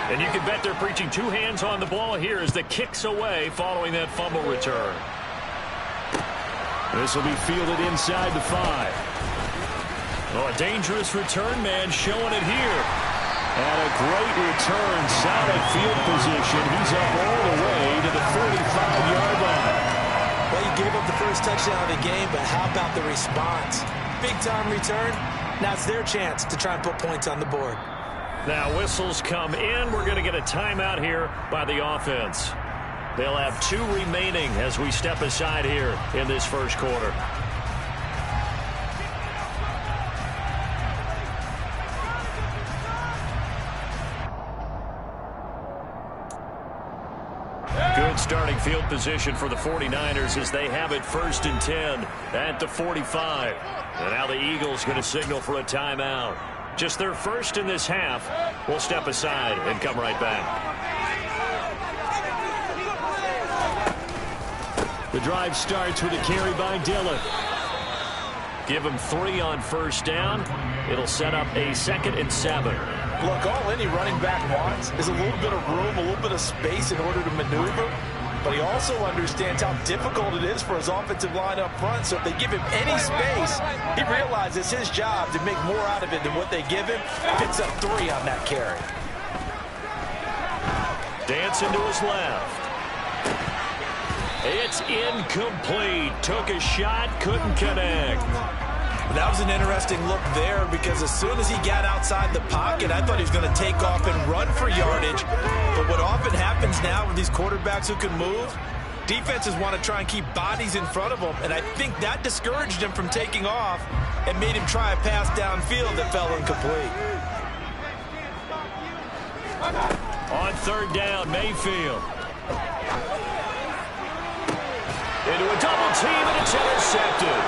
And you can bet they're preaching two hands on the ball here as the kick's away following that fumble return. This will be fielded inside the 5. Oh, a dangerous return man showing it here. And a great return, solid field position. He's up all the way to the 45-yard line. Well, you gave up the first touchdown of the game, but how about the response? Big-time return. Now it's their chance to try and put points on the board. Now whistles come in. We're going to get a timeout here by the offense. They'll have 2 remaining as we step aside here in this first quarter. Good starting field position for the 49ers as they have it 1st and 10 at the 45. And now the Eagles going to signal for a timeout. Just their first in this half. We'll step aside and come right back. The drive starts with a carry by Dillon. Give him 3 on 1st down. It'll set up a 2nd and 7. Look, all any running back wants is a little bit of room, a little bit of space in order to maneuver. But he also understands how difficult it is for his offensive line up front. So if they give him any space, he realizes it's his job to make more out of it than what they give him. Picks up 3 on that carry. Dancing to his left. It's incomplete. Took a shot, couldn't connect. That was an interesting look there because as soon as he got outside the pocket, I thought he was going to take off and run for yardage. But what often happens now with these quarterbacks who can move, defenses want to try and keep bodies in front of them. And I think that discouraged him from taking off and made him try a pass downfield that fell incomplete. On 3rd down, Mayfield. Into a double team, and it's intercepted.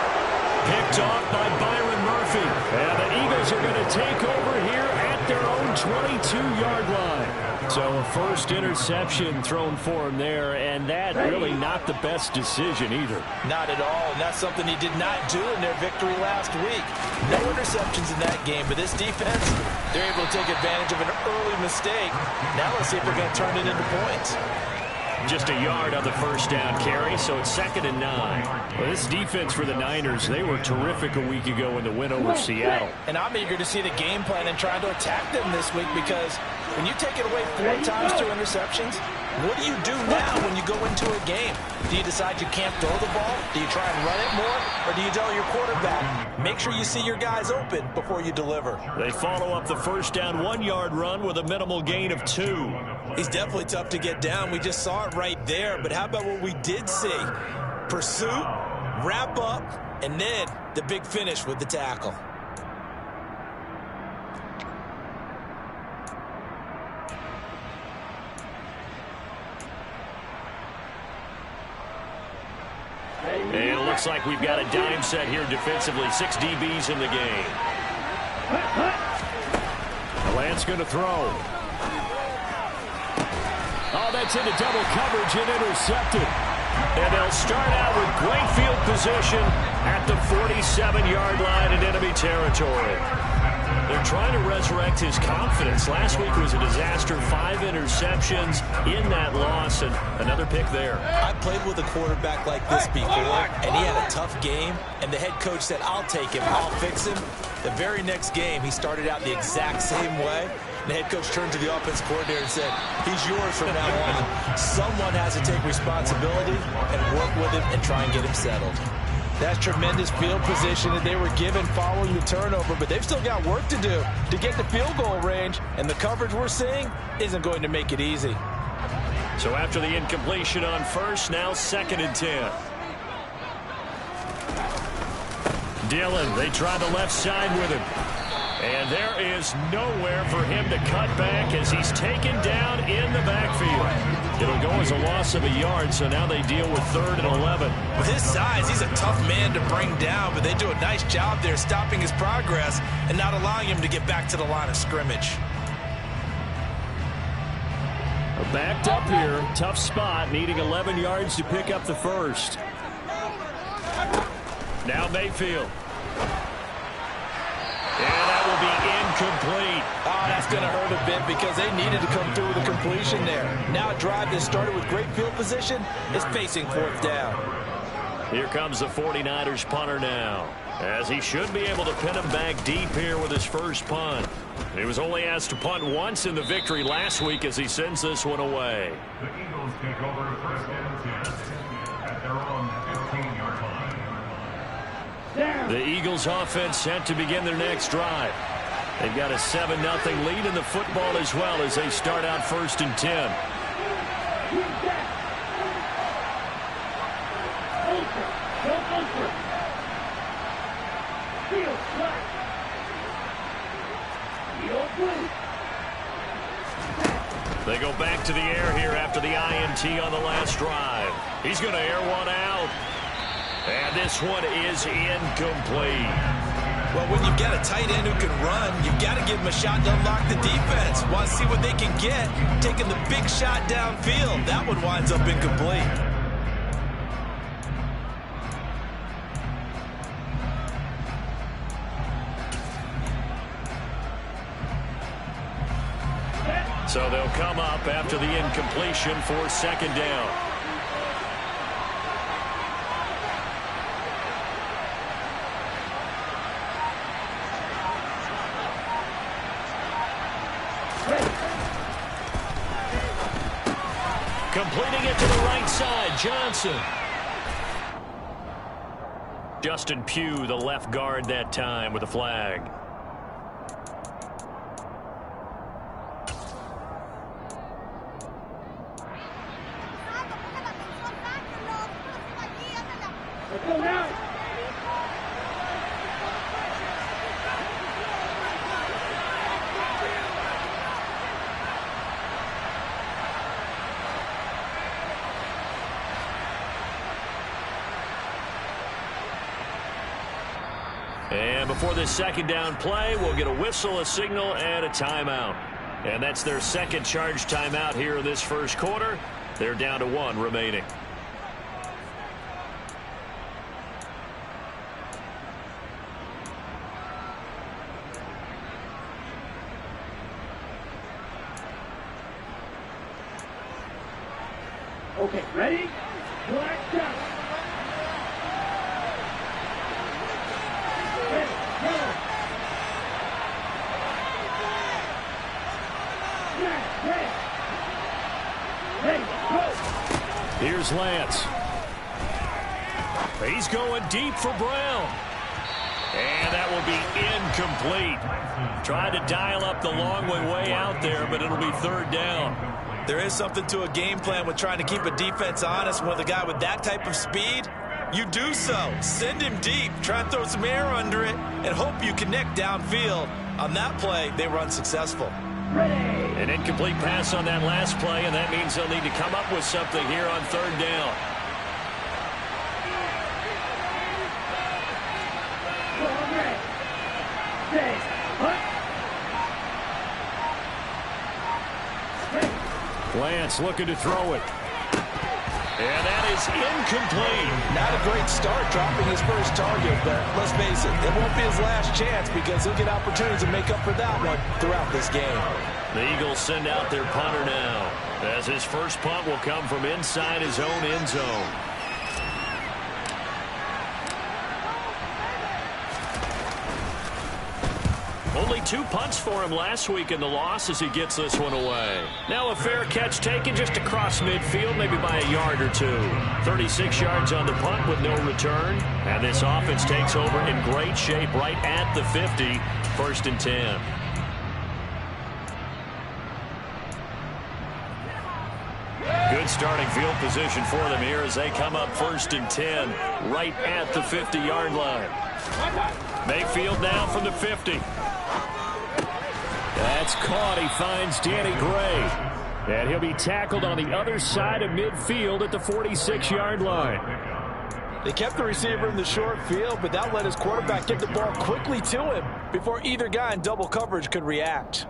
Picked off by Byron Murphy. And the Eagles are going to take over here at their own 22-yard line. So a first interception thrown for him there, and that really not the best decision either. Not at all, and that's something he did not do in their victory last week. No interceptions in that game, but this defense, they're able to take advantage of an early mistake. Now let's see if they're going to turn it into points. Just a yard on the 1st down carry, so it's 2nd and 9. Well, this defense for the Niners, they were terrific a week ago in the win over Seattle. And I'm eager to see the game plan and trying to attack them this week because when you take it away 4 times 2 interceptions, what do you do now when you go into a game? Do you decide you can't throw the ball? Do you try and run it more? Or do you tell your quarterback, make sure you see your guys open before you deliver? They follow up the 1st down 1-yard run with a minimal gain of 2. He's definitely tough to get down. We just saw it right there. But how about what we did see? Pursuit, wrap up, and then the big finish with the tackle. And it looks like we've got a dime set here defensively. 6 DBs in the game. Lance going to throw. Oh, that's into double coverage and intercepted. And they'll start out with great field position at the 47-yard line in enemy territory. They're trying to resurrect his confidence. Last week was a disaster. 5 interceptions in that loss, and another pick there. I played with a quarterback like this before, and he had a tough game, and the head coach said, I'll take him, I'll fix him. The very next game, he started out the exact same way. The head coach turned to the offense coordinator and said, he's yours from now on. Someone has to take responsibility and work with him and try and get him settled. That's tremendous field position that they were given following the turnover, but they've still got work to do to get the field goal range, and the coverage we're seeing isn't going to make it easy. So after the incompletion on 1st, now 2nd and 10. Dillon, they try the left side with him. And there is nowhere for him to cut back as he's taken down in the backfield. It'll go as a loss of a yard, so now they deal with 3rd and 11. With his size, he's a tough man to bring down, but they do a nice job there stopping his progress and not allowing him to get back to the line of scrimmage. Backed up here, tough spot, needing 11 yards to pick up the 1st. Now Mayfield. And that will be incomplete. Oh, that's going to hurt a bit because they needed to come through with a completion there. Now a drive that started with great field position is facing 4th down. Here comes the 49ers punter now, as he should be able to pin him back deep here with his first punt. He was only asked to punt once in the victory last week as he sends this one away. The Eagles take over first and 10 at their own 15-yard line. The Eagles offense set to begin their next drive. They've got a 7-0 lead in the football as well as they start out 1st and 10. They go back to the air here after the INT on the last drive. He's going to air one out. And this one is incomplete. Well, when you've got a tight end who can run, you've got to give him a shot to unlock the defense. Want to see what they can get, taking the big shot downfield. That one winds up incomplete. So they'll come up after the incompletion for 2nd down. Completing it to the right side, Johnson. Justin Pugh, the left guard that time with a flag. And before this 2nd down play, we'll get a whistle, a signal, and a timeout. And that's their 2nd charge timeout here in this 1st quarter. They're down to 1 remaining. Okay, ready? Black down. Here's Lance. He's going deep for Brown. And that will be incomplete. Tried to dial up the long way out there, but it'll be 3rd down. There is something to a game plan with trying to keep a defense honest. With a guy with that type of speed, you do so. Send him deep. Try and throw some air under it and hope you connect downfield. On that play, they were unsuccessful. An incomplete pass on that last play, and that means they'll need to come up with something here on 3rd down. Lance looking to throw it. And that is incomplete. Not a great start dropping his first target, but let's face it, it won't be his last chance because he'll get opportunities to make up for that one throughout this game. The Eagles send out their punter now, as his first punt will come from inside his own end zone. Only 2 punts for him last week in the loss as he gets this one away. Now a fair catch taken just across midfield, maybe by a yard or 2. 36 yards on the punt with no return. And this offense takes over in great shape right at the 50. 1st and 10. Good starting field position for them here as they come up 1st and 10 right at the 50-yard line. Mayfield now from the 50. That's caught. He finds Danny Gray. And he'll be tackled on the other side of midfield at the 46-yard line. They kept the receiver in the short field, but that let his quarterback get the ball quickly to him before either guy in double coverage could react.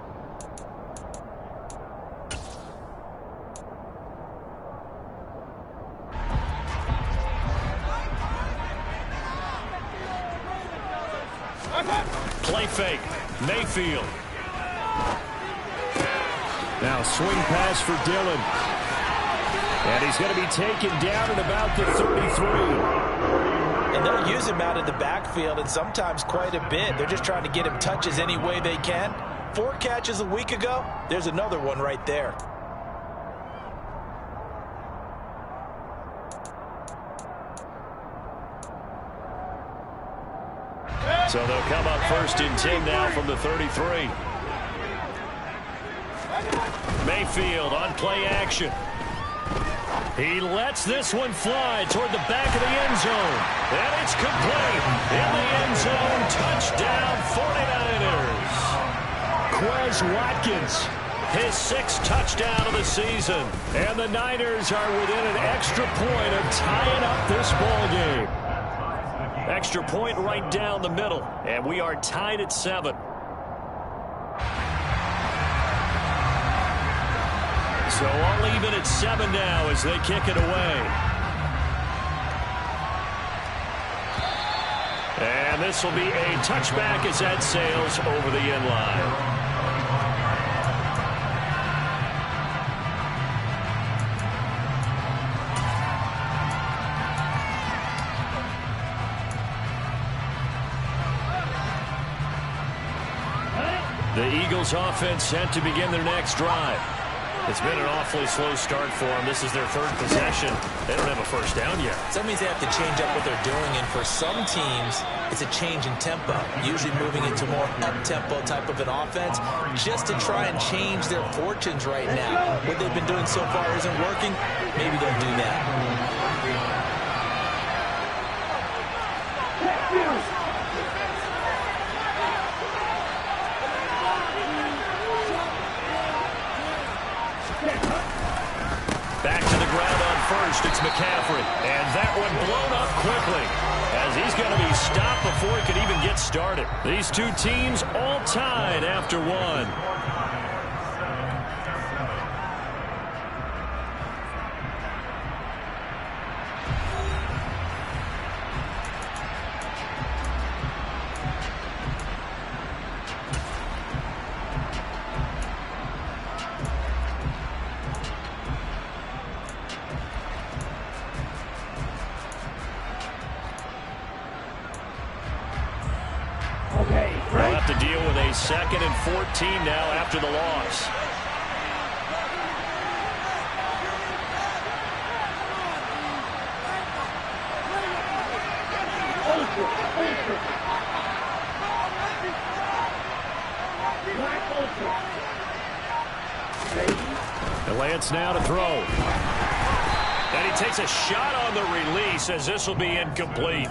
Play fake. Mayfield. Now swing pass for Dillon. And he's going to be taken down at about the 33. And they'll use him out in the backfield, and sometimes quite a bit. They're just trying to get him touches any way they can. 4 catches a week ago. There's another one right there. So they'll come up 1st and 10 now from the 33. Mayfield on play action. He lets this one fly toward the back of the end zone. And it's complete. In the end zone, touchdown 49ers. Quez Watkins, his 6th touchdown of the season. And the Niners are within an extra point of tying up this ball game. Extra point right down the middle. And we are tied at 7. So all even at 7 now as they kick it away. And this will be a touchback as that sails over the end line. The Eagles offense set to begin their next drive. It's been an awfully slow start for them. This is their 3rd possession. They don't have a first down yet. So that means they have to change up what they're doing, and for some teams, it's a change in tempo, usually moving into more up-tempo type of an offense just to try and change their fortunes right now. What they've been doing so far isn't working. Maybe they'll do that. Back to the ground on 1st. It's McCaffrey. And that one blown up quickly as he's going to be stopped before he could even get started. These two teams all tied after 1. They'll have to deal with a 2nd and 14 now after the loss. The Lance now to throw. And he takes a shot on the release as this will be incomplete.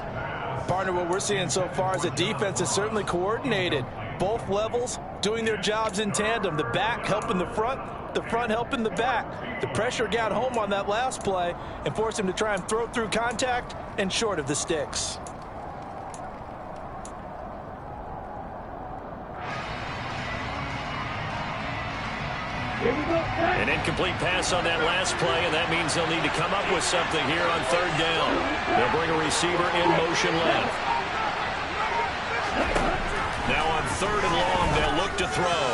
Partner, what we're seeing so far is the defense is certainly coordinated. Both levels doing their jobs in tandem. The back helping the front helping the back. The pressure got home on that last play and forced him to try and throw through contact and short of the sticks. An incomplete pass on that last play, and that means they'll need to come up with something here on 3rd down. They'll bring a receiver in motion left. Now on 3rd and long, they'll look to throw.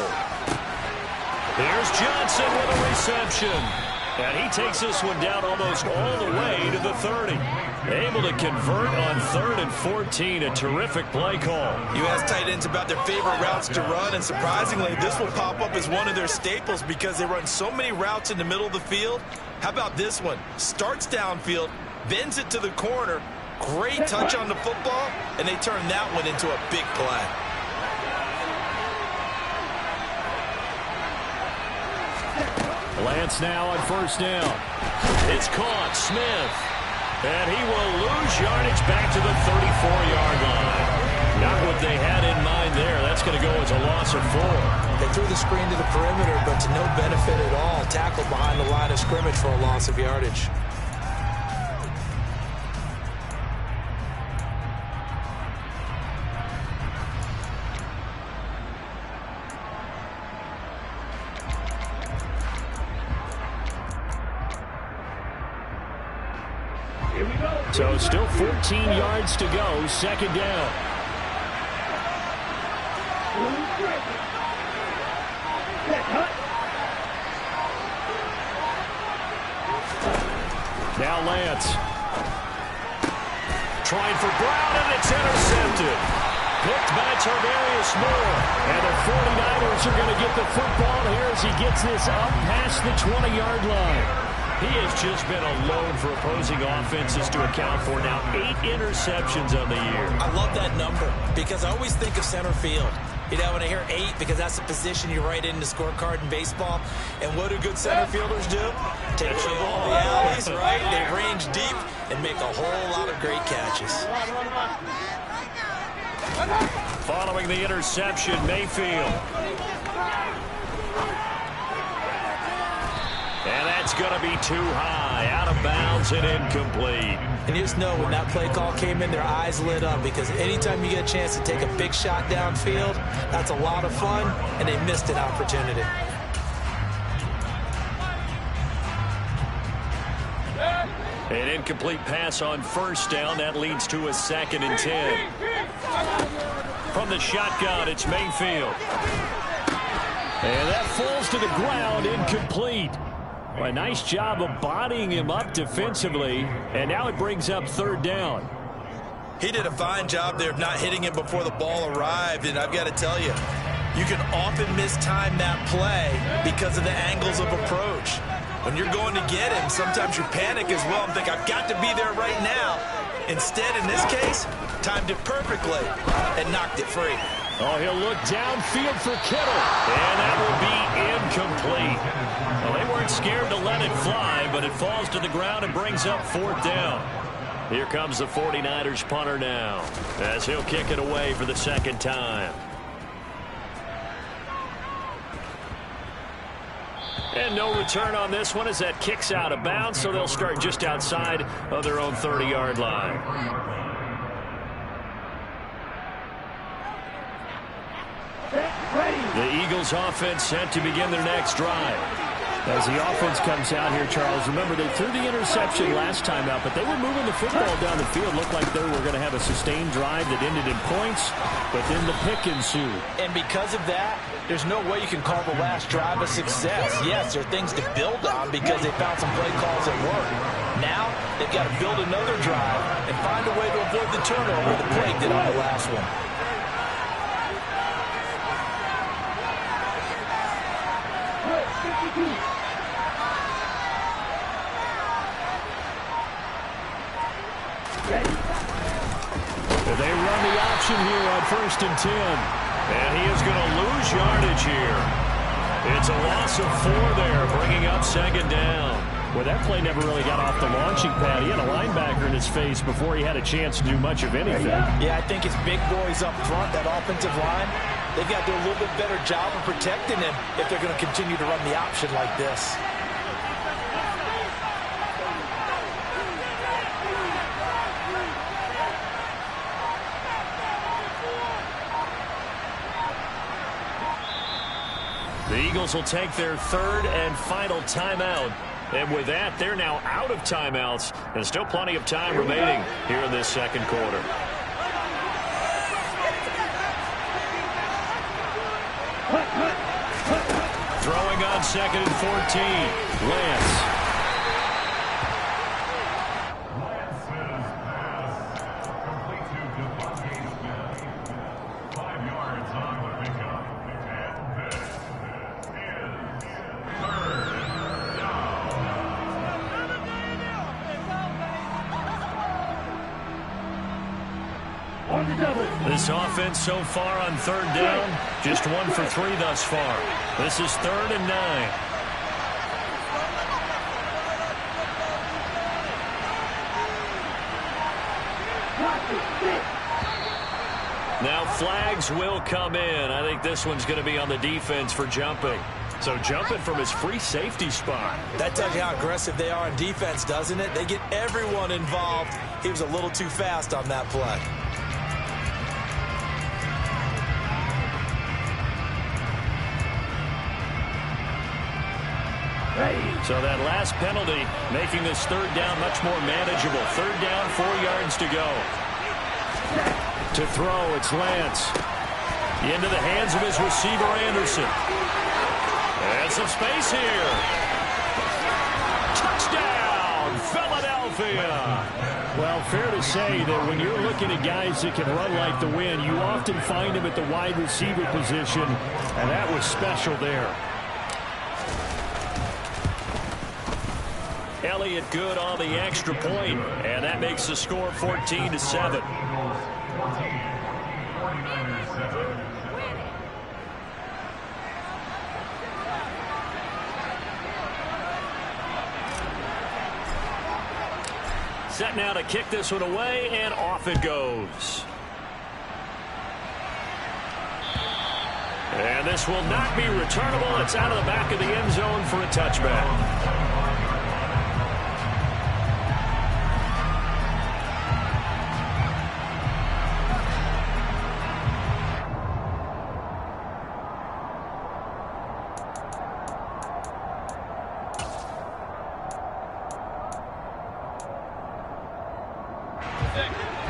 Here's Johnson with a reception. And he takes this one down almost all the way to the 30. Able to convert on 3rd and 14. A terrific play call. You ask tight ends about their favorite routes to run, and surprisingly, this will pop up as one of their staples because they run so many routes in the middle of the field. How about this one? Starts downfield, bends it to the corner. Great touch on the football, and they turn that one into a big play. Lance now on 1st down. It's caught. Smith. And he will lose yardage back to the 34-yard line. Not what they had in mind there. That's going to go as a loss of 4. They threw the screen to the perimeter, but to no benefit at all. Tackled behind the line of scrimmage for a loss of yardage. So still 14 yards to go, 2nd down. Now Lance. Trying for Brown, and it's intercepted. Picked by Tarvarius Moore. And the 49ers are going to get the football here as he gets this up past the 20-yard line. He has just been alone for opposing offenses to account for now 8 interceptions on the year. I love that number because I always think of center field. You know, when I hear 8, because that's the position you write in the scorecard in baseball. And what do good center fielders do? Take the ball in the alleys, right? They range deep and make a whole lot of great catches. Following the interception, Mayfield. And that's going to be too high, out of bounds and incomplete. And you just know when that play call came in, their eyes lit up because anytime you get a chance to take a big shot downfield, that's a lot of fun, and they missed an opportunity. An incomplete pass on first down. That leads to a 2nd and 10. From the shotgun, it's Mayfield. And that falls to the ground, incomplete. A nice job of bodying him up defensively, and now it brings up 3rd down. He did a fine job there of not hitting him before the ball arrived, and I've got to tell you, you can often mistime that play because of the angles of approach. When you're going to get him, sometimes you panic as well and think, I've got to be there right now. Instead, in this case, timed it perfectly and knocked it free. Oh, he'll look downfield for Kittle. And that will be incomplete. Well, they weren't scared to let it fly, but it falls to the ground and brings up 4th down. Here comes the 49ers punter now, as he'll kick it away for the 2nd time. And no return on this one as that kicks out of bounds, so they'll start just outside of their own 30-yard line. The Eagles offense set to begin their next drive. As the offense comes out here, Charles, remember they threw the interception last time out, but they were moving the football down the field. Looked like they were going to have a sustained drive that ended in points, but then the pick ensued. And because of that, there's no way you can call the last drive a success. Yes, there are things to build on because they found some play calls that work. Now, they've got to build another drive and find a way to avoid the turnover the play did on the last one. They run the option here on 1st and 10. And he is going to lose yardage here. It's a loss of 4 there, bringing up 2nd down. Well, that play never really got off the launching pad. He had a linebacker in his face before he had a chance to do much of anything. Yeah, I think it's big boys up front, that offensive line. They've got to do a little bit better job of protecting him if they're going to continue to run the option like this. The Eagles will take their 3rd and final timeout. And with that, they're now out of timeouts. And still plenty of time remaining here in this 2nd quarter. Throwing on 2nd and 14. Lance. This offense so far on 3rd down, just 1 for 3 thus far. This is 3rd and 9. Now flags will come in. I think this one's going to be on the defense for jumping. So jumping from his free safety spot. That tells you how aggressive they are on defense, doesn't it? They get everyone involved. He was a little too fast on that play. So that last penalty making this 3rd down much more manageable. 3rd down, 4 yards to go. To throw, it's Lance. Into the hands of his receiver, Anderson. some space here. Touchdown, Philadelphia. Well, fair to say that when you're looking at guys that can run like the wind, you often find them at the wide receiver position, and that was special there. Elliott good on the extra point, and that makes the score 14-7. 49ers 7. Set now to kick this one away, and off it goes. And this will not be returnable. It's out of the back of the end zone for a touchback.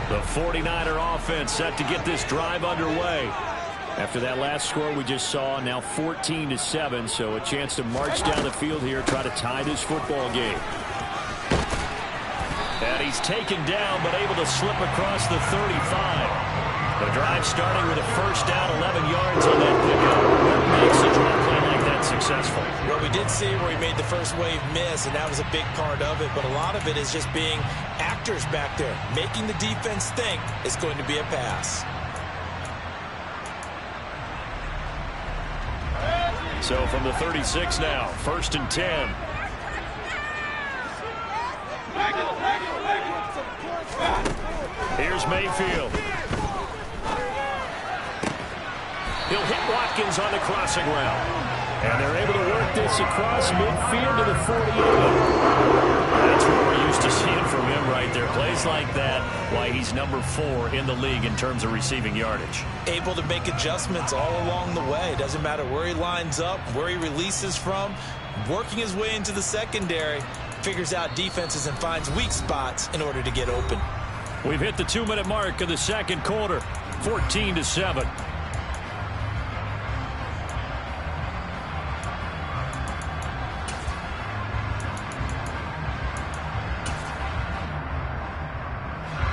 The 49er offense set to get this drive underway. After that last score we just saw, now 14-7, so a chance to march down the field here, try to tie this football game. And he's taken down, but able to slip across the 35. The drive starting with a first down, 11 yards on that pickup. What makes a draw play like that successful? Well, we did see where he made the first wave miss, and that was a big part of it. But a lot of it is just being actors back there, making the defense think it's going to be a pass. So from the 36 now, 1st and 10. Here's Mayfield. He'll hit Watkins on the crossing route. And they're able to work this across midfield to the 48. That's what we're used to seeing from him right there. Plays like that, why he's number 4 in the league in terms of receiving yardage. Able to make adjustments all along the way. Doesn't matter where he lines up, where he releases from. Working his way into the secondary. Figures out defenses and finds weak spots in order to get open. We've hit the 2-minute mark of the second quarter. 14-7.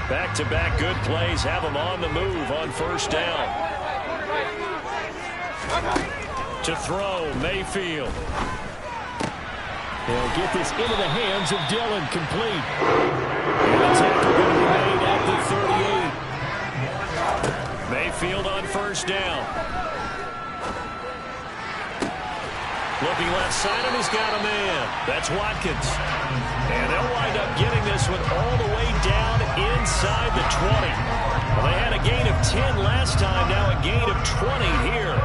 Back-to-back good plays have them on the move on first down. To throw, Mayfield. They'll get this into the hands of Dillon, complete. And the tackle going to be made at the 38. Mayfield on first down. Looking left side, and he's got a man. That's Watkins. And they'll wind up getting this one all the way down inside the 20. Well, they had a gain of 10 last time, now a gain of 20 here.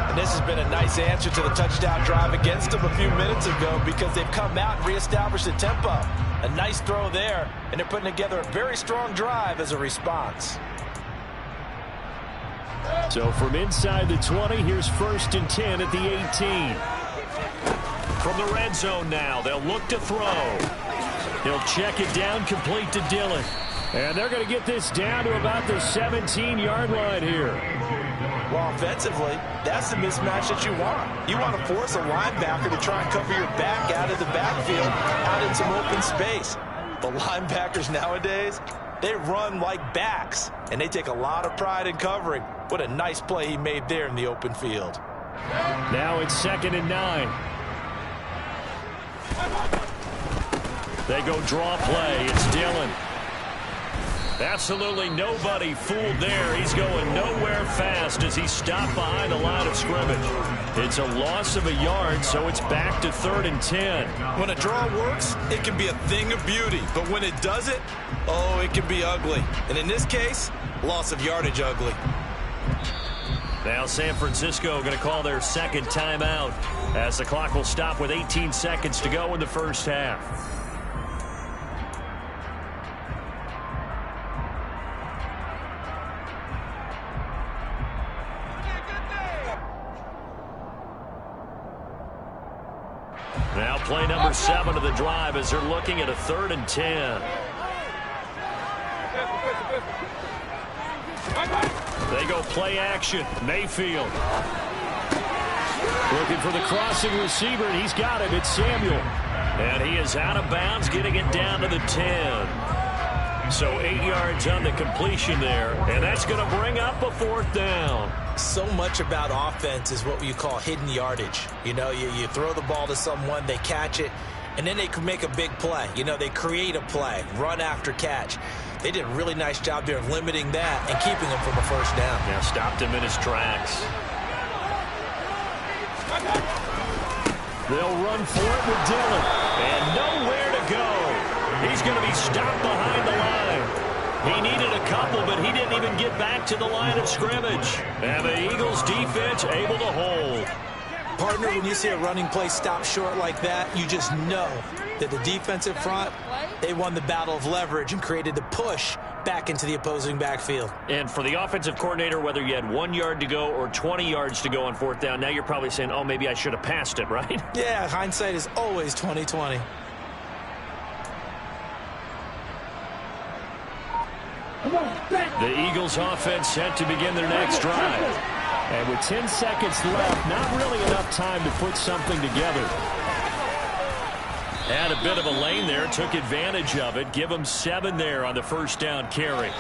And this has been a nice answer to the touchdown drive against them a few minutes ago because they've come out and reestablished the tempo. A nice throw there, and they're putting together a very strong drive as a response. So from inside the 20, here's 1st and 10 at the 18. From the red zone now, they'll look to throw. He'll check it down, complete to Dillon. And they're going to get this down to about the 17-yard line here. Well, offensively, that's the mismatch that you want. You want to force a linebacker to try and cover your back out of the backfield, out in some open space. The linebackers nowadays, they run like backs, and they take a lot of pride in covering. What a nice play he made there in the open field. Now it's 2nd and 9. They go draw play. It's Dillon. Absolutely nobody fooled there. He's going nowhere fast as he stopped behind the line of scrimmage. It's a loss of a yard, so it's back to 3rd and 10. When a draw works, it can be a thing of beauty. But when it doesn't, oh, it can be ugly. And in this case, loss of yardage ugly. Now San Francisco going to call their second timeout as the clock will stop with 18 seconds to go in the first half. Now play number 7 of the drive as they're looking at a 3rd and 10. They go play action. Mayfield. Looking for the crossing receiver, and he's got it. It's Samuel. And he is out of bounds, getting it down to the 10. So 8 yards on the completion there, and that's going to bring up a 4th down. So much about offense is what you call hidden yardage. You know, you throw the ball to someone, they catch it, and then they can make a big play. You know, they create a play, run after catch. They did a really nice job there of limiting that and keeping him from a 1st down. Yeah, stopped him in his tracks. They'll run for it with Dillon. And nowhere to go. He's going to be stopped behind the line. He needed a couple, but he didn't even get back to the line of scrimmage. And the Eagles defense able to hold. Partner, when you see a running play stop short like that, you just know that the defensive front, they won the battle of leverage and created the push back into the opposing backfield. And for the offensive coordinator, whether you had 1 yard to go or 20 yards to go on 4th down, now you're probably saying, oh, maybe I should have passed it, right? Yeah, hindsight is always 20/20. The Eagles offense set to begin their next drive. And with 10 seconds left, not really enough time to put something together. Had a bit of a lane there, took advantage of it. Give them 7 there on the 1st down carry.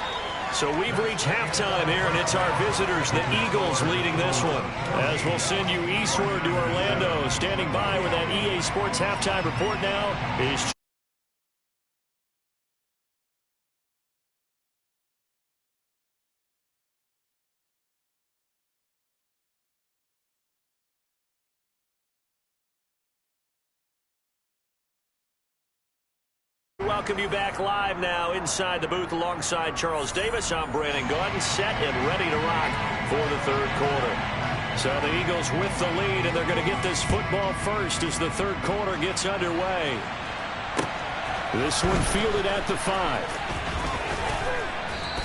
So we've reached halftime here, and it's our visitors, the Eagles, leading this one. As we'll send you eastward to Orlando. Standing by with that EA Sports halftime report now is... Welcome you back live now inside the booth alongside Charles Davis. I'm Brandon Gordon, set and ready to rock for the 3rd quarter. So the Eagles with the lead, and they're going to get this football first as the 3rd quarter gets underway. This one fielded at the 5.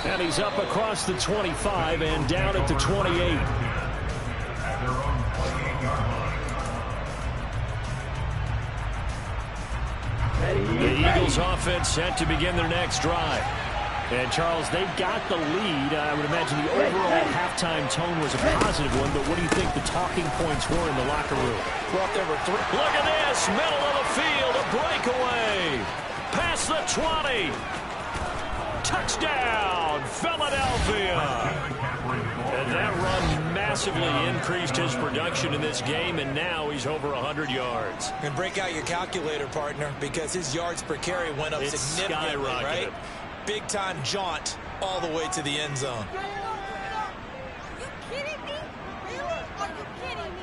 And he's up across the 25 and down at the 28. The Eagles offense set to begin their next drive. And, Charles, they've got the lead. I would imagine the overall halftime tone was a positive one, but what do you think the talking points were in the locker room? Well, there were 3. Look at this, middle of the field, a breakaway. Past the 20. Touchdown, Philadelphia. And that run massively increased his production in this game, and now he's over 100 yards. And break out your calculator, partner, because his yards per carry went up significantly, right? Big-time jaunt all the way to the end zone. Are you kidding me? Really? Are you kidding me?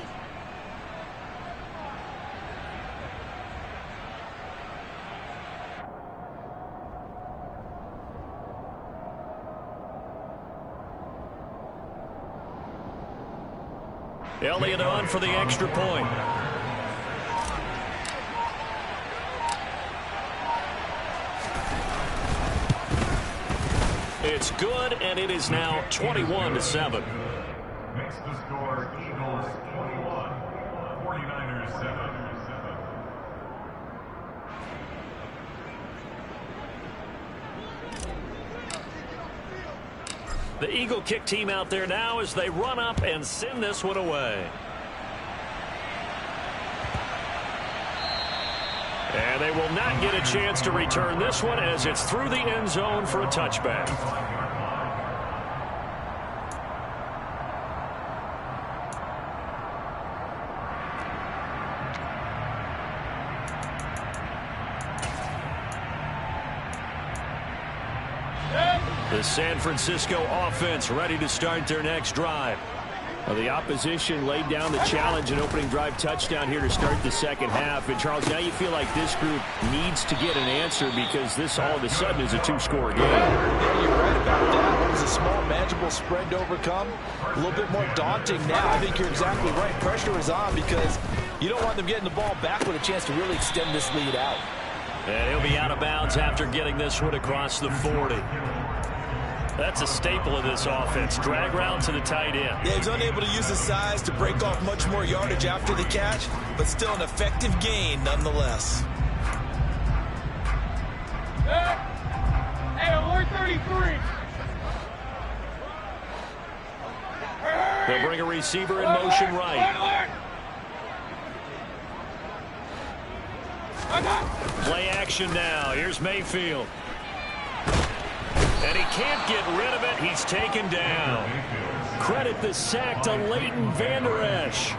Elliott on for the extra point. It's good, and it is now 21-7. Makes the score Eagles 21, 49ers 7. The Eagle kick team out there now as they run up and send this one away. And they will not get a chance to return this one as it's through the end zone for a touchback. The San Francisco offense ready to start their next drive. Well, the opposition laid down the challenge and opening drive touchdown here to start the second half. And, Charles, now you feel like this group needs to get an answer because this all of a sudden is a 2-score game. Yeah, you're right about that. It was a small, manageable spread to overcome. A little bit more daunting now. I think you're exactly right. Pressure is on because you don't want them getting the ball back with a chance to really extend this lead out. And he'll be out of bounds after getting this one across the 40. That's a staple of this offense. Drag route to the tight end. Yeah, he's unable to use his size to break off much more yardage after the catch, but still an effective gain nonetheless. Hey, alert 33. They'll bring a receiver in motion right. Play action now. Here's Mayfield. And he can't get rid of it. He's taken down. Credit the sack to Leighton Vander Esch.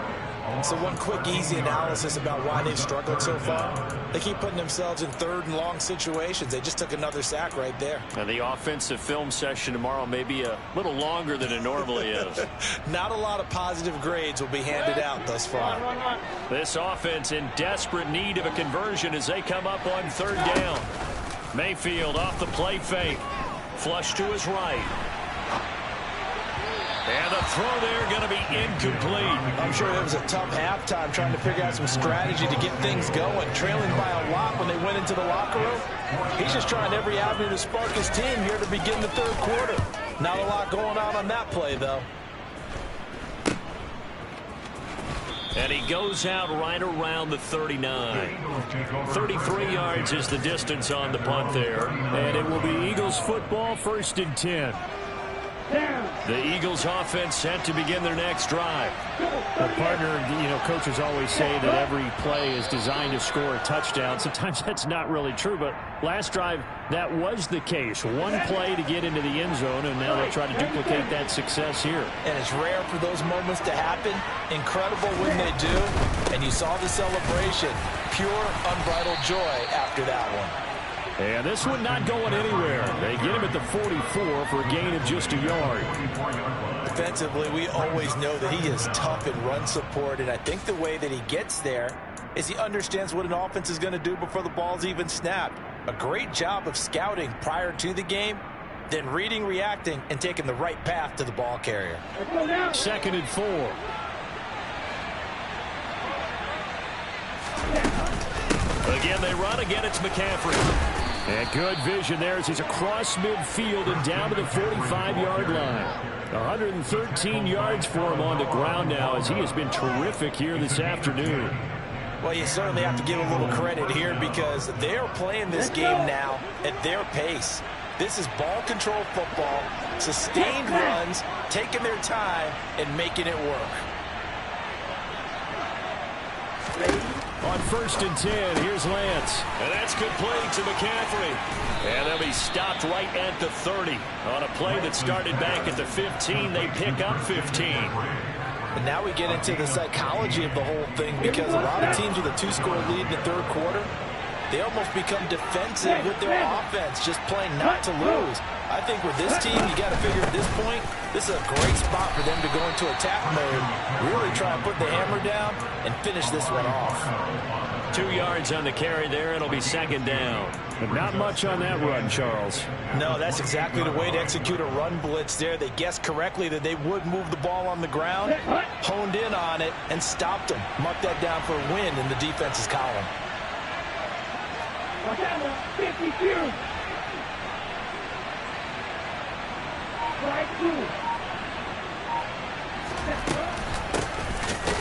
So one quick, easy analysis about why they've struggled so far. They keep putting themselves in third and long situations. They just took another sack right there. And the offensive film session tomorrow may be a little longer than it normally is. Not a lot of positive grades will be handed out thus far. This offense in desperate need of a conversion as they come up on third down. Mayfield off the play fake. Flush to his right. And the throw there going to be incomplete. I'm sure it was a tough halftime trying to figure out some strategy to get things going. Trailing by a lot when they went into the locker room. He's just trying every avenue to spark his team here to begin the third quarter. Not a lot going on that play, though. And he goes out right around the 39. 33 yards is the distance on the punt there. And it will be Eagles football, 1st and 10. The Eagles offense set to begin their next drive. Well, partner, coaches always say that every play is designed to score a touchdown. Sometimes that's not really true, but last drive, that was the case. One play to get into the end zone, and now they'll try to duplicate that success here. And it's rare for those moments to happen. Incredible when they do. And you saw the celebration. Pure, unbridled joy after that one. And this one not going anywhere. They get him at the 44 for a gain of just a yard. Defensively, we always know that he is tough in run support, and I think the way that he gets there is he understands what an offense is going to do before the ball's even snapped. A great job of scouting prior to the game, then reading, reacting, and taking the right path to the ball carrier. 2nd and 4. Again, they run. Again, it's McCaffrey. And good vision there as he's across midfield and down to the 45-yard line. 113 yards for him on the ground now as he has been terrific here this afternoon. Well, you certainly have to give a little credit here because they're playing this game now at their pace. This is ball control football, sustained runs, taking their time, and making it work. On 1st and 10, here's Lance. And that's complete to McCaffrey. And they'll be stopped right at the 30. On a play that started back at the 15, they pick up 15. And now we get into the psychology of the whole thing because a lot of teams with a 2-score lead in the third quarter, they almost become defensive with their offense, just playing not to lose. I think with this team, you got to figure at this point, this is a great spot for them to go into attack mode, really try and put the hammer down and finish this one off. 2 yards on the carry there. It'll be 2nd down. But not much on that run, Charles. No, that's exactly the way to execute a run blitz there. They guessed correctly that they would move the ball on the ground, honed in on it, and stopped them. Mark that down for a win in the defense's column. 52.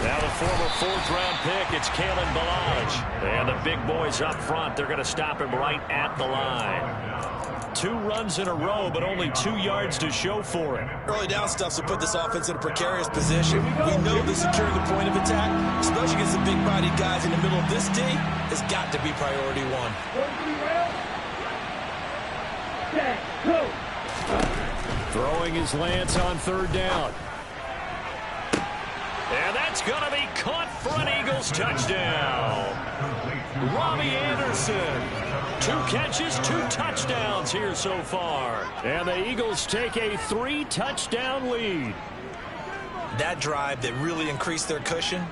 Now the former 4th-round pick, it's Kalen Ballage. And the big boys up front, they're going to stop him right at the line. 2 runs in a row, but only 2 yards to show for it. Early down stuff to put this offense in a precarious position. We know that securing the point of attack, especially against the big-bodied guys in the middle of this D, has got to be priority 1. Throwing is Lance on 3rd down. And that's going to be caught for an Eagles touchdown. Robbie Anderson. 2 catches, 2 touchdowns here so far. And the Eagles take a 3-touchdown lead. That drive that really increased their cushion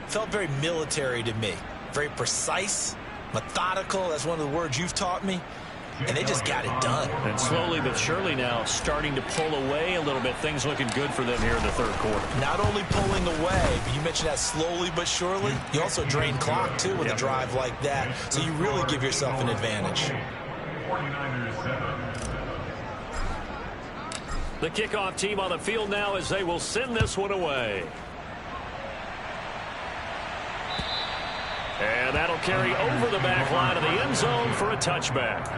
felt very military to me. Very precise, methodical. That's one of the words you've taught me. And they just got it done. And slowly but surely now starting to pull away a little bit. Things looking good for them here in the third quarter. Not only pulling away, but you mentioned that slowly but surely. You also drain clock, too, with a drive like that. So you really give yourself an advantage. 49ers 7. The kickoff team on the field now as they will send this one away. And that'll carry over the back line of the end zone for a touchback.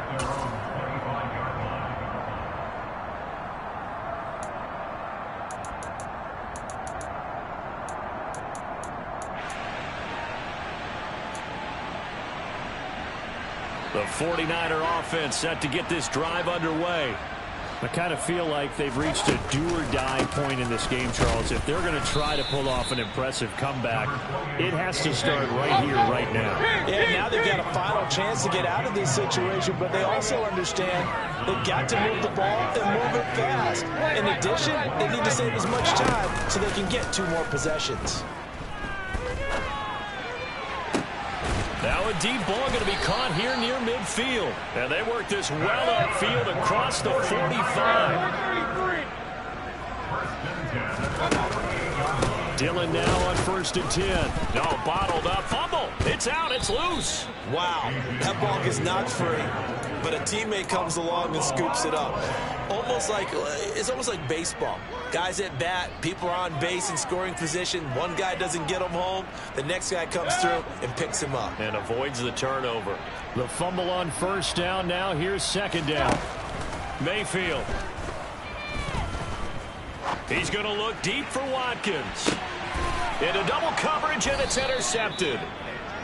The 49er offense set to get this drive underway. I kind of feel like they've reached a do-or-die point in this game, Charles. If they're going to try to pull off an impressive comeback, it has to start right here, right now. Yeah, now they've got a final chance to get out of this situation, but they also understand they've got to move the ball and move it fast. In addition, they need to save as much time so they can get 2 more possessions. Now a deep ball going to be caught here near midfield. And they work this well upfield across the 45. Dillon now on 1st and 10. No, bottled up. Fumble. It's out. It's loose. Wow, that ball is not free, but a teammate comes along and scoops it up. It's almost like baseball. Guys at bat, people are on base in scoring position. One guy doesn't get him home. The next guy comes through and picks him up. And avoids the turnover. The fumble on 1st down. Now here's 2nd down. Mayfield. He's going to look deep for Watkins. Into double coverage, and it's intercepted.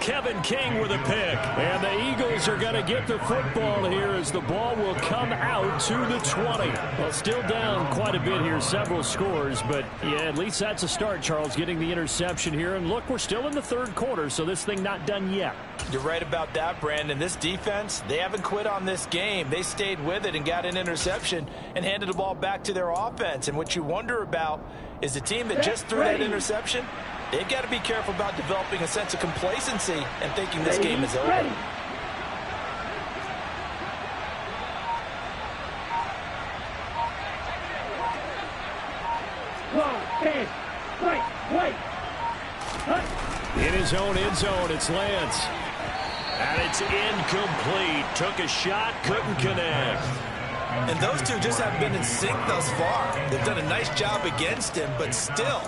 Kevin King with a pick. And the Eagles are going to get the football here as the ball will come out to the 20. Well, still down quite a bit here, several scores. But, yeah, at least that's a start, Charles, getting the interception here. And, look, we're still in the 3rd quarter, so this thing not done yet. You're right about that, Brandon. This defense, they haven't quit on this game. They stayed with it and got an interception and handed the ball back to their offense. And what you wonder about is the team that just threw that interception, they've got to be careful about developing a sense of complacency and thinking this game is over. In his own end zone, it's Lance. And it's incomplete. Took a shot, couldn't connect. And those two just haven't been in sync thus far. They've done a nice job against him, but still,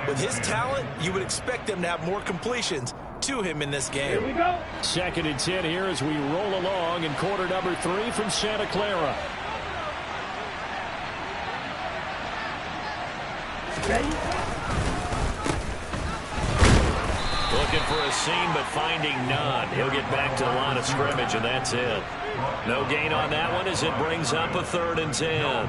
with his talent, you would expect them to have more completions to him in this game. Here we go. 2nd and 10 here as we roll along in quarter number 3 from Santa Clara. Ready? Looking for a seam, but finding none. He'll get back to the line of scrimmage, and that's it. No gain on that one as it brings up a 3rd and 10.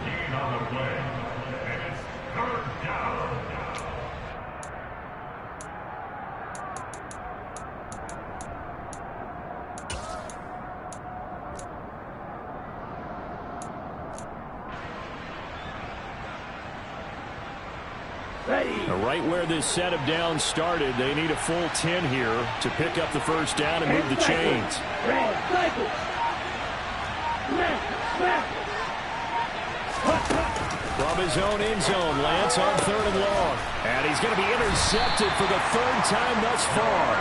Right where this set of downs started, they need a full 10 here to pick up the 1st down and move the chains. From his own end zone, Lance on 3rd and long. And he's going to be intercepted for the 3rd time thus far.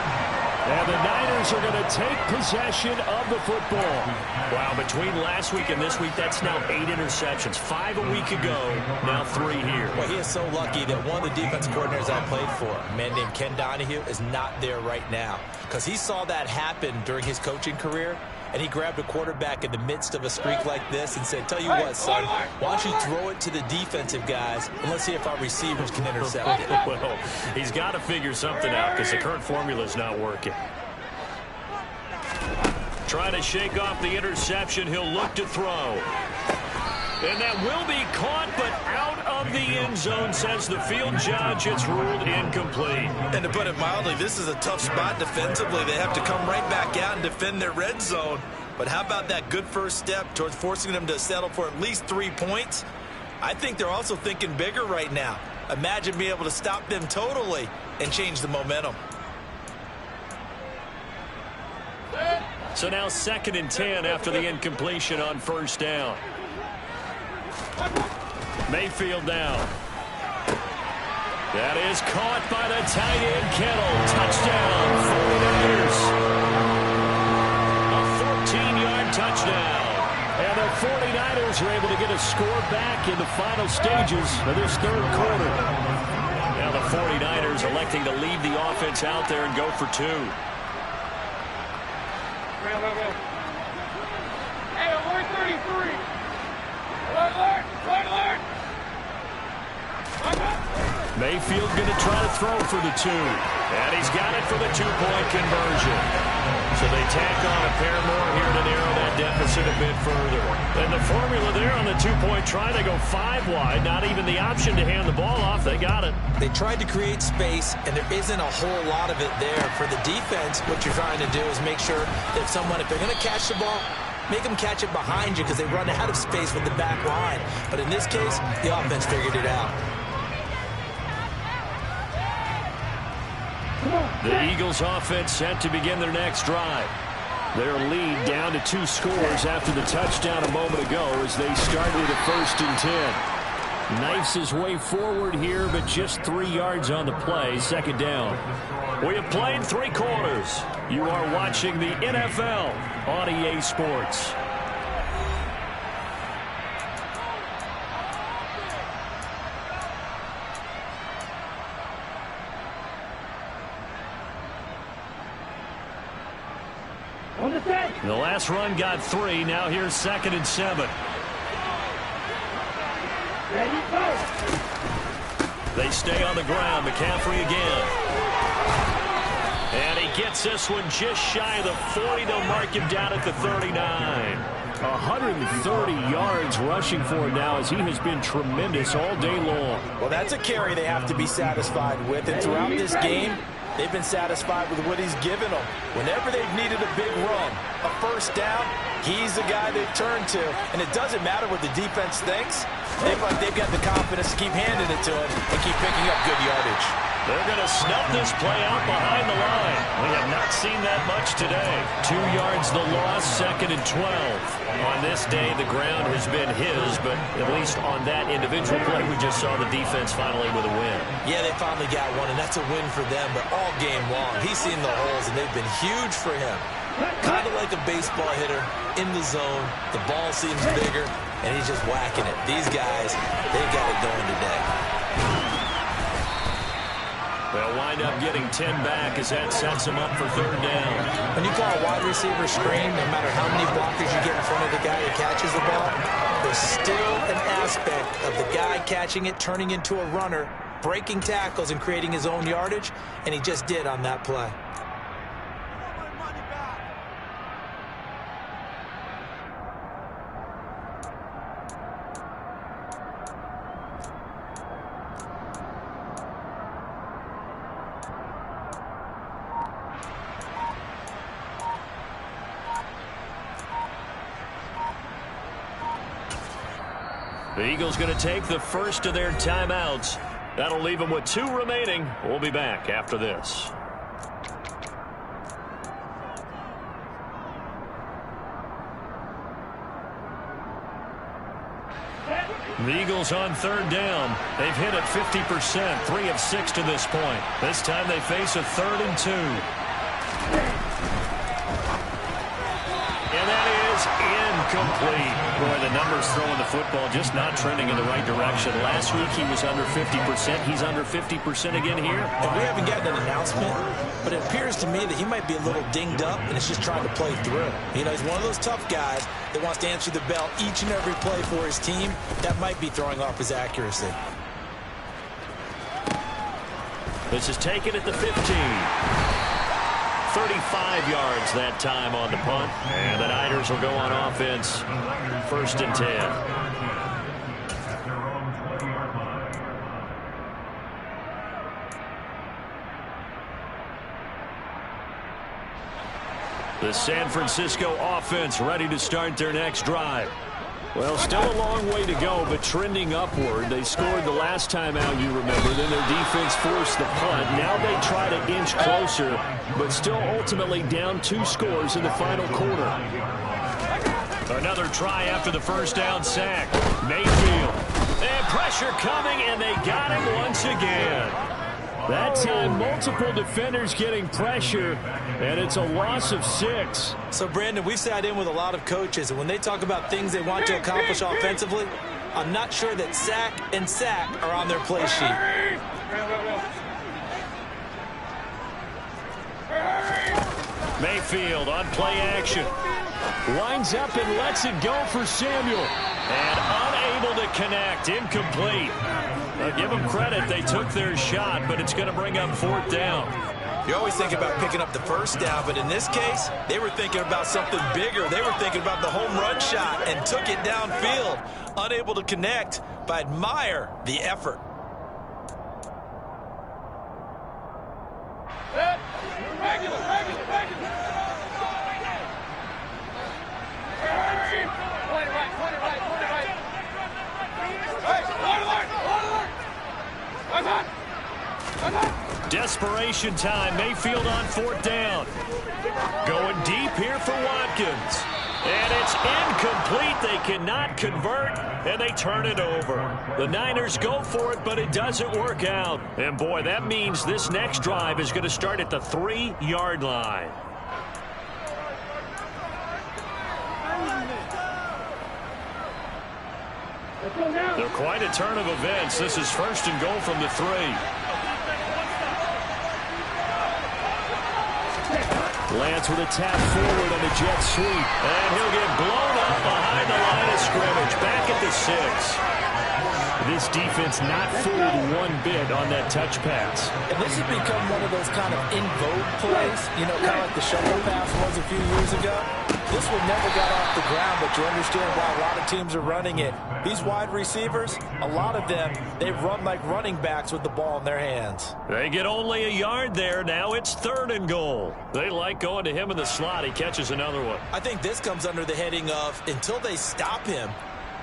And the Niners are going to take possession of the football. Wow, between last week and this week, that's now 8 interceptions. 5 a week ago, now 3 here. Well, he is so lucky that one of the defense coordinators I played for, a man named Ken Donahue, is not there right now. Because he saw that happen during his coaching career, and he grabbed a quarterback in the midst of a streak like this and said, tell you what, son, why don't you throw it to the defensive guys, and let's see if our receivers can intercept it. Well, he's got to figure something out because the current formula is not working. Trying to shake off the interception. He'll look to throw. And that will be caught, but out of the end zone, says the field judge. It's ruled incomplete. And to put it mildly, this is a tough spot defensively. They have to come right back out and defend their red zone. But how about that good first step towards forcing them to settle for at least 3 points? I think they're also thinking bigger right now. Imagine being able to stop them totally and change the momentum. So now 2nd and 10 after the incompletion on 1st down. Mayfield down. That is caught by the tight end, Kittle. Touchdown, 49ers. A 14-yard touchdown. And the 49ers are able to get a score back in the final stages of this 3rd quarter. Now the 49ers electing to leave the offense out there and go for 2. Hey, alert 33. Alert. Mayfield going to try to throw for the 2. And he's got it for the 2-point conversion. So they tack on a pair more here to narrow that deficit a bit further. And the formula there on the two-point try, they go 5 wide. Not even the option to hand the ball off. They got it. They tried to create space, and there isn't a whole lot of it there. For the defense, what you're trying to do is make sure that if they're going to catch the ball, make them catch it behind you because they run out of space with the back line. But in this case, the offense figured it out. The Eagles offense set to begin their next drive. Their lead down to 2 scores after the touchdown a moment ago as they start with a 1st and 10. Knifes his way forward here, but just 3 yards on the play. 2nd down. We have played 3 quarters. You are watching the NFL on EA Sports. The last run got 3. Now here's 2nd and 7. They stay on the ground. McCaffrey again. And he gets this one just shy of the 40. They'll mark him down at the 39. 130 yards rushing for him now as he has been tremendous all day long. Well, that's a carry they have to be satisfied with. And throughout this game, they've been satisfied with what he's given them. Whenever they've needed a big run, a 1st down, he's the guy they've turned to. And it doesn't matter what the defense thinks. They've got the confidence to keep handing it to him and keep picking up good yardage. They're going to snuff this play out behind the line. We have not seen that much today. 2 yards the loss, 2nd and 12. On this day, the ground has been his, but at least on that individual play, we just saw the defense finally with a win. Yeah, they finally got one, and that's a win for them, but all game long, he's seen the holes, and they've been huge for him. Kind of like a baseball hitter in the zone. The ball seems bigger, and he's just whacking it. These guys, they've got it going today. They'll wind up getting 10 back as that sets them up for 3rd down. When you call a wide receiver screen, no matter how many blockers you get in front of the guy who catches the ball, there's still an aspect of the guy catching it, turning into a runner, breaking tackles and creating his own yardage, and he just did on that play. The Eagles going to take the first of their timeouts. That'll leave them with 2 remaining. We'll be back after this. The Eagles on 3rd down. They've hit it 50%, 3 of 6 to this point. This time they face a 3rd and 2. And that is incomplete. Boy, the numbers throwing the football just not trending in the right direction. Last week he was under 50%. He's under 50% again here. And we haven't gotten an announcement, but it appears to me that he might be a little dinged up and is just trying to play through. You know, he's one of those tough guys that wants to answer the bell each and every play for his team. That might be throwing off his accuracy. This is taken at the 15. 35 yards that time on the punt. And the Niners will go on offense. 1st and 10. The San Francisco offense ready to start their next drive. Well, still a long way to go, but trending upward. They scored the last time out, you remember. Then their defense forced the punt. Now they try to inch closer, but still ultimately down 2 scores in the final quarter. Another try after the 1st down sack. Mayfield. And pressure coming, and they got him once again. That time, multiple defenders getting pressure, and it's a loss of 6. So, Brandon, we've sat in with a lot of coaches, and when they talk about things they want to accomplish offensively, I'm not sure that sack and sack are on their play sheet. Mayfield on play action. Lines up and lets it go for Samuel. And unable to connect. Incomplete. Give them credit. They took their shot, but it's going to bring up 4th down. You're always thinking about picking up the first down, but in this case, they were thinking about something bigger. They were thinking about the home run shot and took it downfield. Unable to connect, but I admire the effort. Desperation time. Mayfield on 4th down. Going deep here for Watkins. And it's incomplete. They cannot convert, and they turn it over. The Niners go for it, but it doesn't work out. And, boy, that means this next drive is going to start at the 3-yard line. They're quite a turn of events. This is 1st and goal from the 3. Lance with a tap forward on a jet sweep. And he'll get blown up behind the line of scrimmage. Back at the 6. This defense not fooled one bit on that touch pass. And this has become one of those kind of in vogue plays, you know, kind of like the shovel pass was a few years ago. This one never got off the ground, but you understand why a lot of teams are running it. These wide receivers, a lot of them, they run like running backs with the ball in their hands. They get only a yard there. Now it's 3rd and goal. They like going to him in the slot. He catches another one. I think this comes under the heading of until they stop him,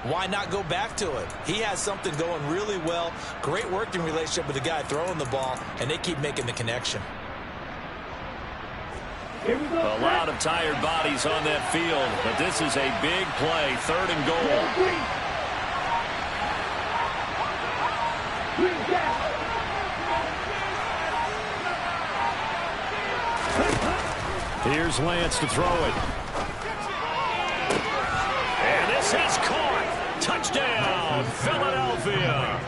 why not go back to it? He has something going really well. Great working relationship with the guy throwing the ball, and they keep making the connection. A lot of tired bodies on that field, but this is a big play. 3rd and goal. Here's Lance to throw it. And this is caught. Touchdown, Philadelphia.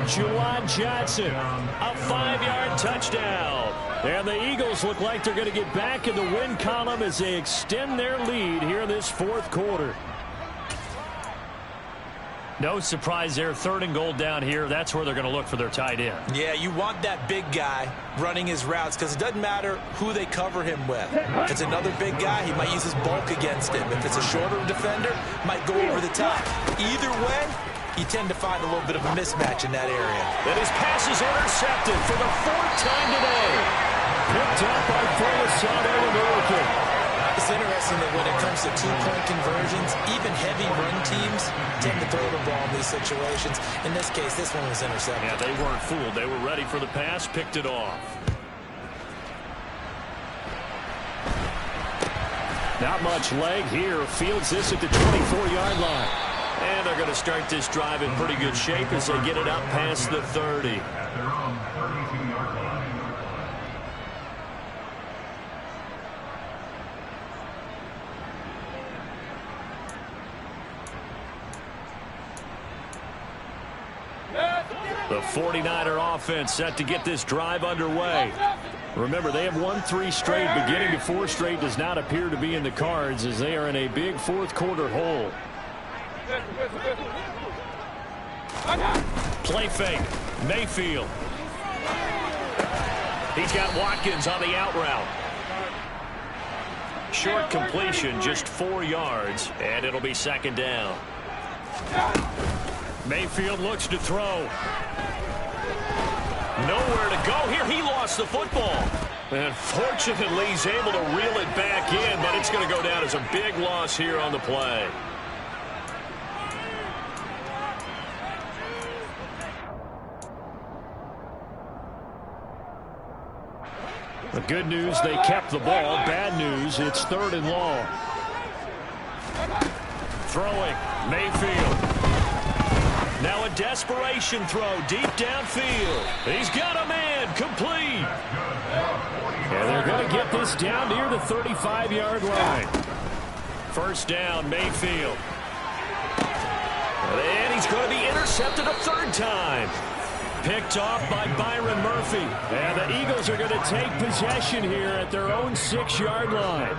Juwan Johnson, a 5-yard touchdown. And the Eagles look like they're going to get back in the win column as they extend their lead here in this 4th quarter. No surprise there. 3rd and goal down here. That's where they're going to look for their tight end. Yeah, you want that big guy running his routes because it doesn't matter who they cover him with. If it's another big guy, he might use his bulk against him. If it's a shorter defender, might go over the top. Either way, you tend to find a little bit of a mismatch in that area. And his pass is intercepted for the 4th time today. Picked up by Fulasano American. It's interesting that when it comes to 2-point conversions, even heavy run teams tend to throw the ball in these situations. In this case, this one was intercepted. Yeah, they weren't fooled. They were ready for the pass, picked it off. Not much leg here. Fields this at the 24-yard line. And they're going to start this drive in pretty good shape as they get it up past the 30. At their own 32-yard line. The 49er offense set to get this drive underway. Remember, they have won 3 straight. Beginning to 4 straight does not appear to be in the cards as they are in a big 4th quarter hole. Play fake. Mayfield. He's got Watkins on the out route. Short completion, just 4 yards, and it'll be 2nd down. Mayfield looks to throw. Nowhere to go here. He lost the football. And fortunately, he's able to reel it back in, but it's going to go down as a big loss here on the play. The good news, they kept the ball. Bad news, it's 3rd and long. Throwing, Mayfield. Now a desperation throw deep downfield. He's got a man, complete. And they're going to get this down near the 35-yard line. 1st down, Mayfield. And he's going to be intercepted a 3rd time. Picked off by Byron Murphy. And the Eagles are going to take possession here at their own 6-yard line.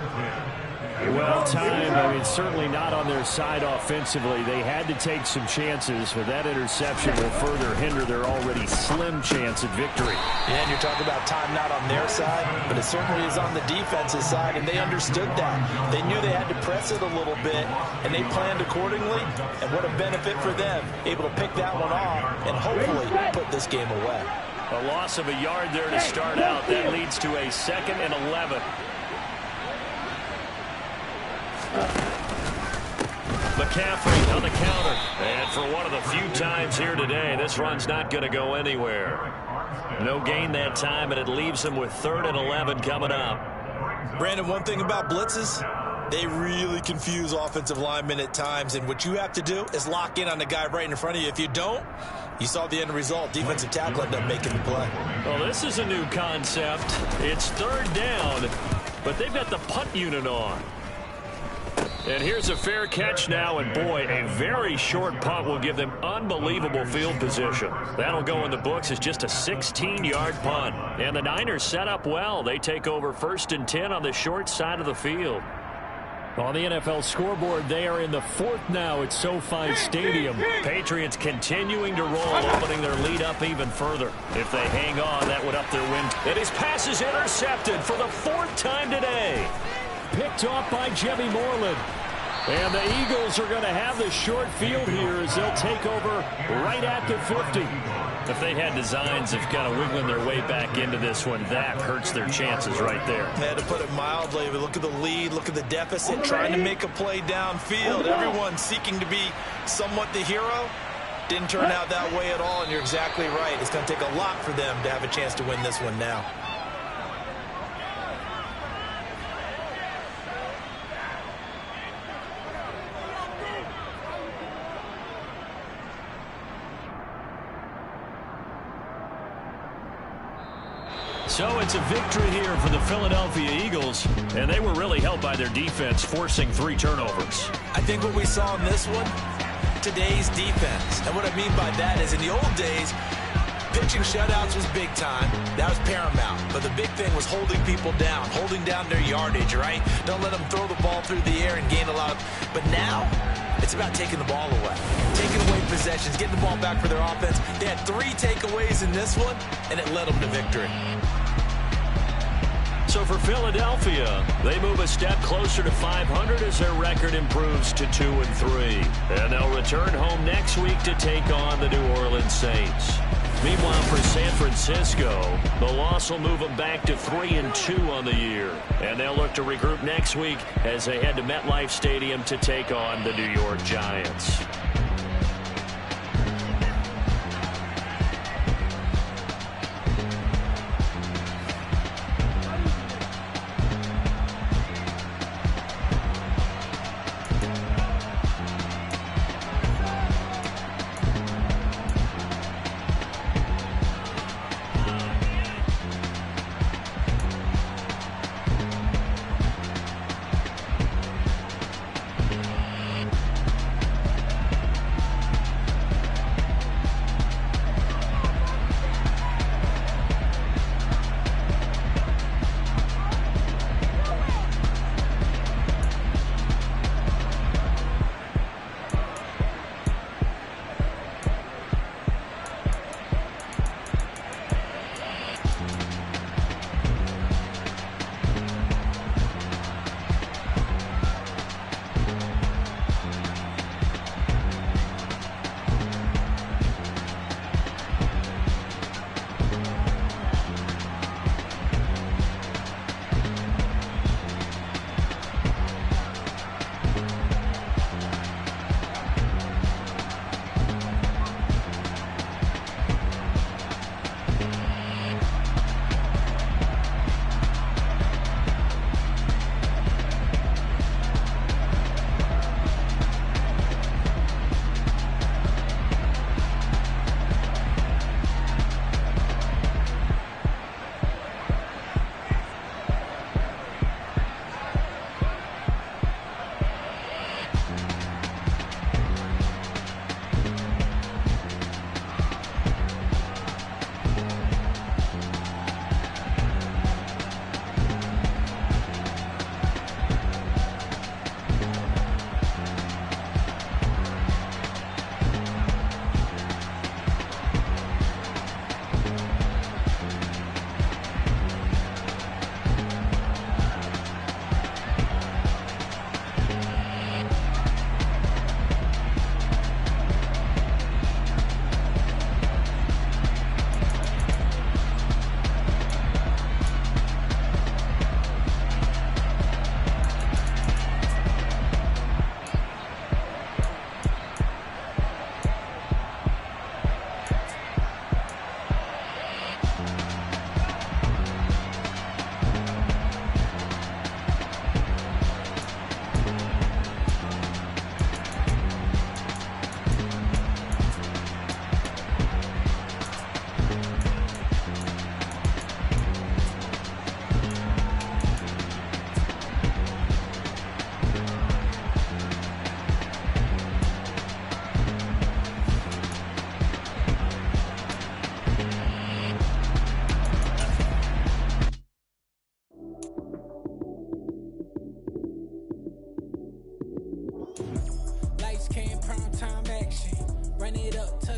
Well, time, I mean, certainly not on their side offensively. They had to take some chances, but that interception will further hinder their already slim chance at victory. Yeah, and you're talking about time not on their side, but it certainly is on the defense's side, and they understood that. They knew they had to press it a little bit, and they planned accordingly, and what a benefit for them, able to pick that one off and hopefully put this game away. A loss of a yard there to start out. That leads to a 2nd and 11. McCaffrey on the counter. And for one of the few times here today, this run's not going to go anywhere. No gain that time, and it leaves him with 3rd and 11 coming up. Brandon, one thing about blitzes, they really confuse offensive linemen at times, and what you have to do is lock in on the guy right in front of you. If you don't, you saw the end result. Defensive tackle ended up making the play. Well, this is a new concept. It's 3rd down, but they've got the punt unit on. And here's a fair catch now, and boy, a very short punt will give them unbelievable field position. That'll go in the books as just a 16-yard punt. And the Niners set up well. They take over 1st and 10 on the short side of the field. On the NFL scoreboard, they are in the 4th now at SoFi Stadium. Patriots continuing to roll, opening their lead up even further. If they hang on, that would up their win. And his pass is intercepted for the 4th time today. Picked off by Jimmy Moreland. And the Eagles are going to have the short field here as they'll take over right at the 50. If they had designs of kind of wiggling their way back into this one, that hurts their chances right there. Had to put it mildly, but look at the lead, look at the deficit, trying to make a play downfield. Everyone seeking to be somewhat the hero. Didn't turn out that way at all, and you're exactly right. It's going to take a lot for them to have a chance to win this one now. So it's a victory here for the Philadelphia Eagles, and they were really helped by their defense, forcing 3 turnovers. I think what we saw in this one, today's defense. And what I mean by that is in the old days, pitching shutouts was big time. That was paramount. But the big thing was holding people down, holding down their yardage, right? Don't let them throw the ball through the air and gain a lot of... But now, it's about taking the ball away. Taking away possessions, getting the ball back for their offense. They had 3 takeaways in this one, and it led them to victory. So for Philadelphia, they move a step closer to 500 as their record improves to 2-3. And they'll return home next week to take on the New Orleans Saints. Meanwhile, for San Francisco, the loss will move them back to 3-2 on the year. And they'll look to regroup next week as they head to MetLife Stadium to take on the New York Giants.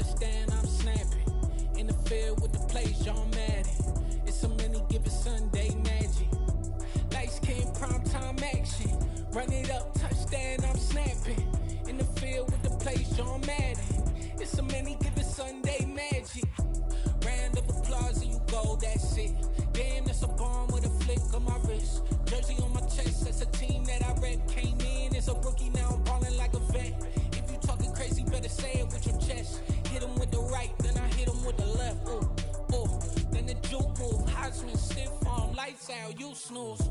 touchdown, I'm snapping. In the field with the plays, John Madden. It's a many given Sunday magic. Lights came primetime action. Run it up, touchdown, I'm snapping. In the field with the plays, John Madden. It's a many given Sunday magic. Round of applause and you go, that's it. Damn, that's a bomb with a flick on my wrist. Jersey on my chest, that's a team that I rep. Came in as a rookie, now I'm ballin' like a vet. If you talking crazy, better say it with your chest. Hit him with the right, then I hit him with the left. Ooh, ooh. Then the juke move, Heisman, stiff arm, lights out, you snooze.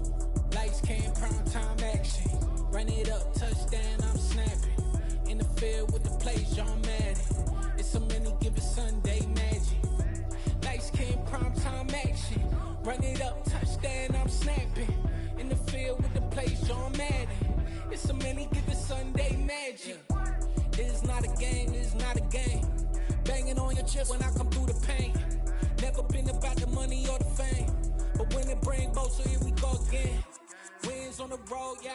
Lights came, prime time action. Run it up, touchdown, I'm snapping. In the field with the plays, John Madden. It's a many given Sunday magic. Lights came, prime time action. Run it up, touchdown, I'm snapping. In the field with the plays, John Madden. It's a many given Sunday magic. It's not a game, it's not a game. Banging on your chest when I come through the pain. Never been about the money or the fame. But when it bring both, so here we go again. Wins on the road, yeah.